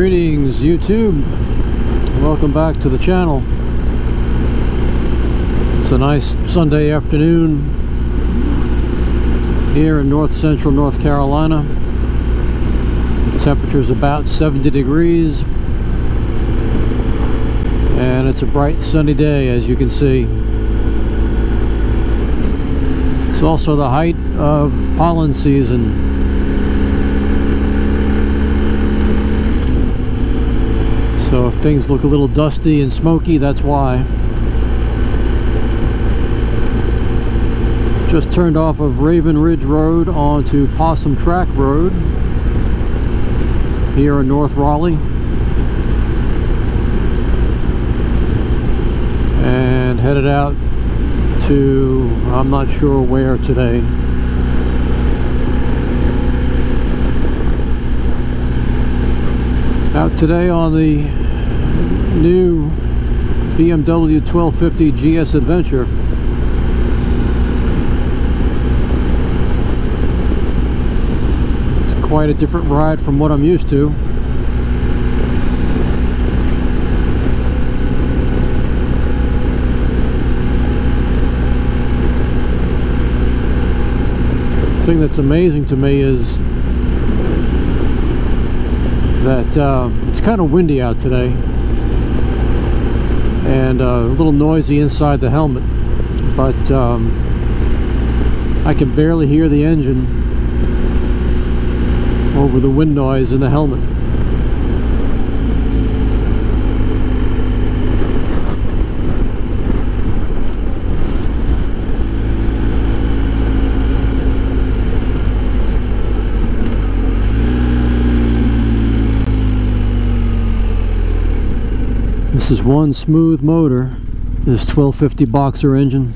Greetings YouTube, welcome back to the channel. It's a nice Sunday afternoon here in north central North Carolina. The temperature's about 70 degrees and it's a bright sunny day, as you can see. It's also the height of pollen season. So if things look a little dusty and smoky, that's why. Just turned off of Raven Ridge Road onto Possum Track Road here in North Raleigh. And headed out to, I'm not sure where today. Out today on the new BMW 1250 GS Adventure. It's quite a different ride from what I'm used to. The thing that's amazing to me is that it's kind of windy out today and a little noisy inside the helmet, but I can barely hear the engine over the wind noise in the helmet. This is one smooth motor, this 1250 boxer engine.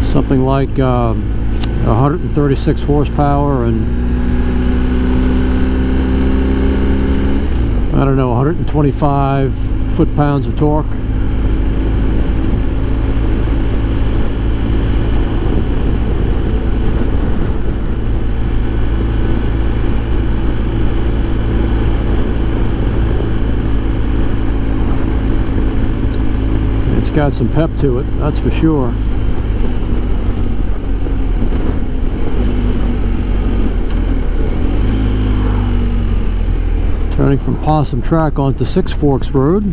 Something like 136 horsepower and I don't know, 125 foot-pounds of torque. It's got some pep to it, that's for sure. Turning from Possum Track onto Six Forks Road.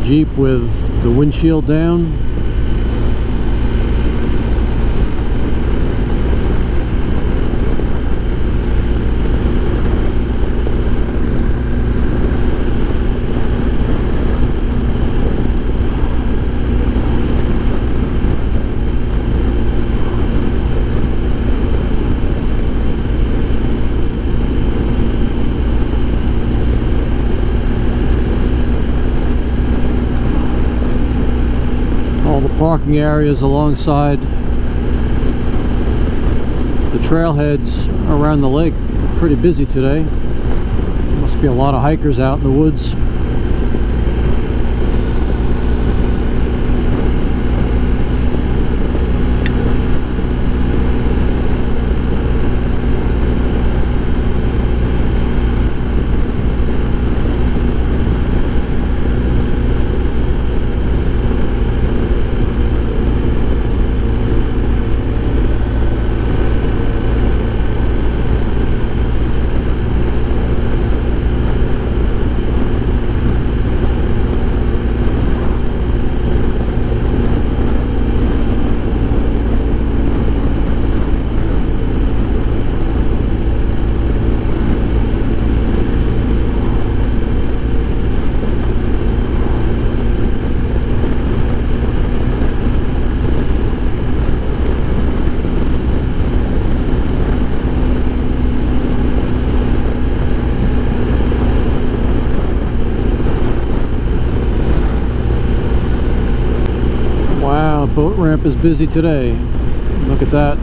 Jeep with the windshield down. Parking areas alongside the trailheads around the lake pretty busy today. Must be a lot of hikers out in the woods. ramp is busy today. Look at that.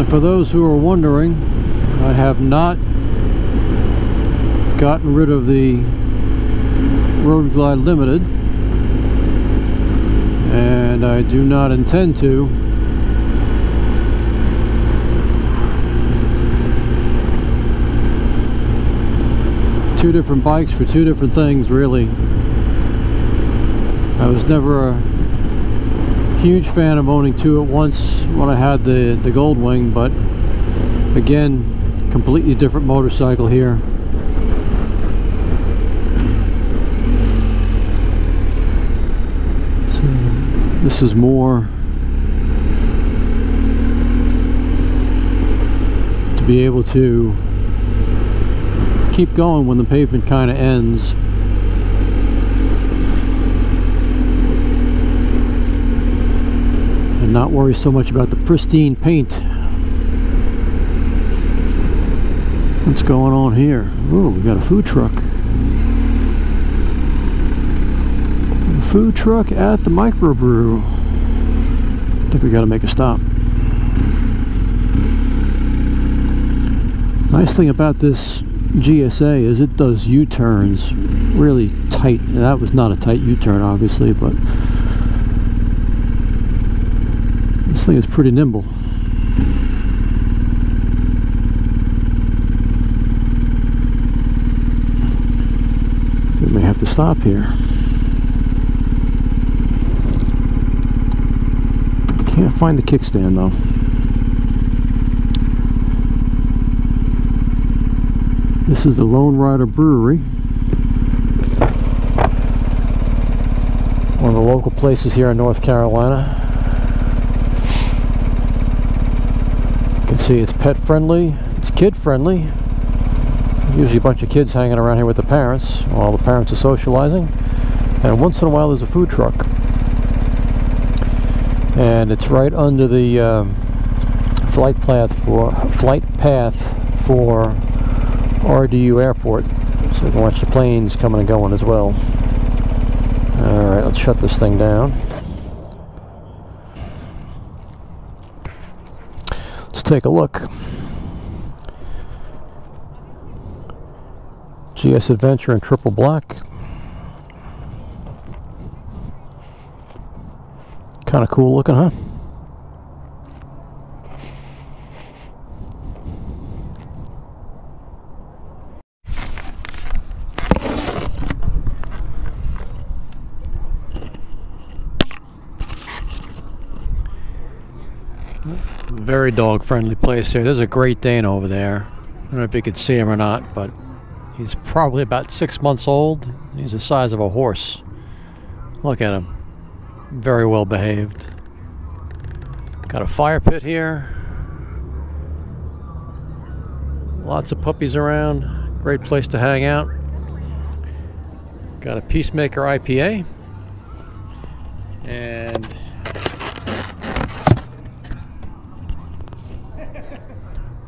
For those who are wondering, I have not gotten rid of the Road Glide Limited, and I do not intend to. Two different bikes for two different things, really. I was never a huge fan of owning two at once when I had the Goldwing, but again, completely different motorcycle here. So this is more to be able to keep going when the pavement kind of ends. Not worry so much about the pristine paint. What's going on here? Oh, we got a food truck. A food truck at the micro-brew. I think we got to make a stop. Nice thing about this GSA is it does U-turns really tight. And that was not a tight U-turn, obviously, but this thing is pretty nimble. We may have to stop here. Can't find the kickstand though. This is the Lonerider Brewery. One of the local places here in North Carolina. You can see it's pet friendly, it's kid friendly. Usually a bunch of kids hanging around here with the parents while the parents are socializing. And once in a while there's a food truck. And it's right under the flight path for RDU Airport, so you can watch the planes coming and going as well. Alright, let's shut this thing down. Let's take a look. GS Adventure in triple black. Kind of cool looking, huh? Very dog friendly place here. There's a Great Dane over there. I don't know if you could see him or not, but he's probably about 6 months old. He's the size of a horse. Look at him. Very well behaved. Got a fire pit here. Lots of puppies around. Great place to hang out. Got a Peacemaker IPA. And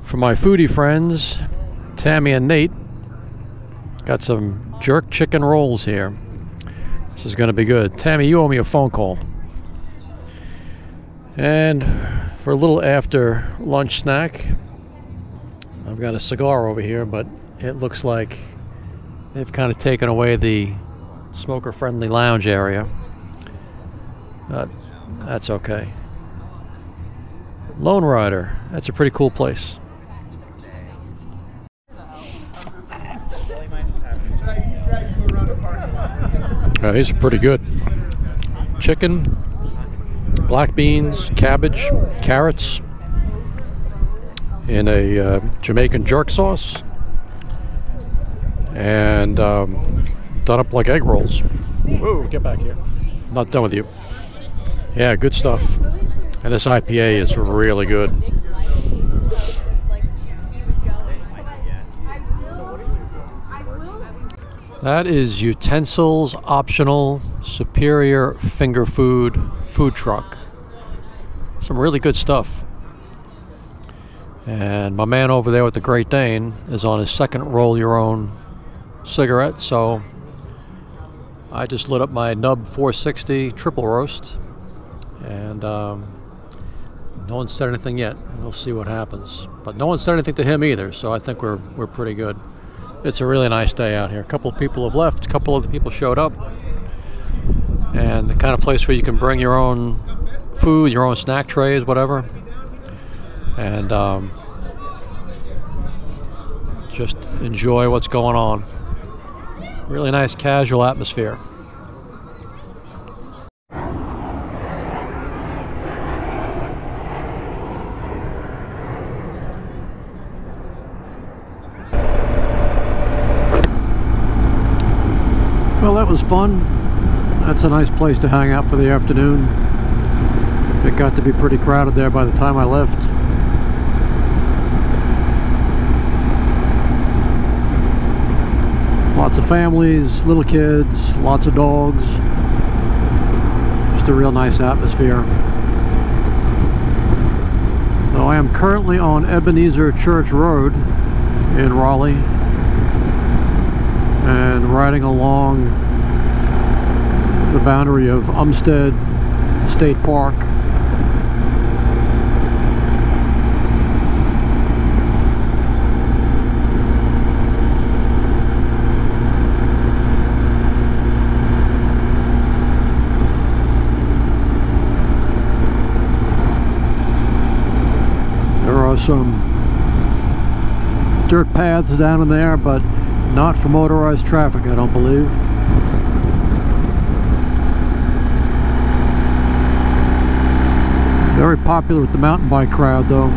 for my foodie friends, Tammy and Nate, got some jerk chicken rolls here. This is going to be good. Tammy, you owe me a phone call. And for a little after lunch snack, I've got a cigar over here, but it looks like they've kind of taken away the smoker-friendly lounge area. But that's okay. Lonerider, that's a pretty cool place. These are pretty good. Chicken, black beans, cabbage, carrots, in a Jamaican jerk sauce, and done up like egg rolls. Whoa, get back here. Not done with you. Yeah, good stuff. And this IPA is really good. That is Utensils Optional Superior Finger Food Truck. Some really good stuff. And my man over there with the Great Dane is on his second roll your own cigarette, so I just lit up my Nub 460 triple roast, and no one said anything yet. We'll see what happens, but no one said anything to him either, so I think we're pretty good. It's a really nice day out here. A couple of people have left, a couple of the people showed up, and the kind of place where you can bring your own food, your own snack trays, whatever, and just enjoy what's going on. Really nice casual atmosphere. Well, that was fun. That's a nice place to hang out for the afternoon. It got to be pretty crowded there by the time I left. Lots of families, little kids, lots of dogs. Just a real nice atmosphere. So I am currently on Ebenezer Church Road in Raleigh, and riding along the boundary of Umstead State Park. There are some dirt paths down in there, but not for motorized traffic, I don't believe. Very popular with the mountain bike crowd, though.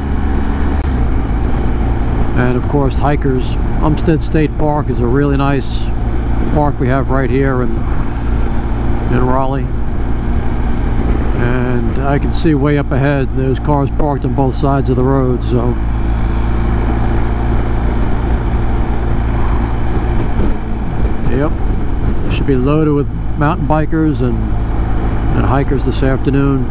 And of course, hikers. Umstead State Park is a really nice park we have right here in Raleigh. And I can see way up ahead, there's cars parked on both sides of the road, so yep, should be loaded with mountain bikers and hikers this afternoon.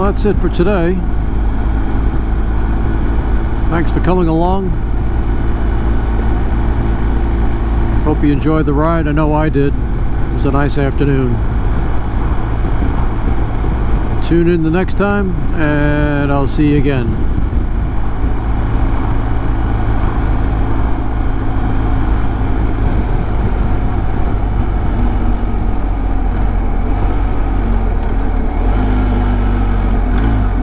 That's it for today. Thanks for coming along. Hope you enjoyed the ride. I know I did. It was a nice afternoon. Tune in the next time, and I'll see you again.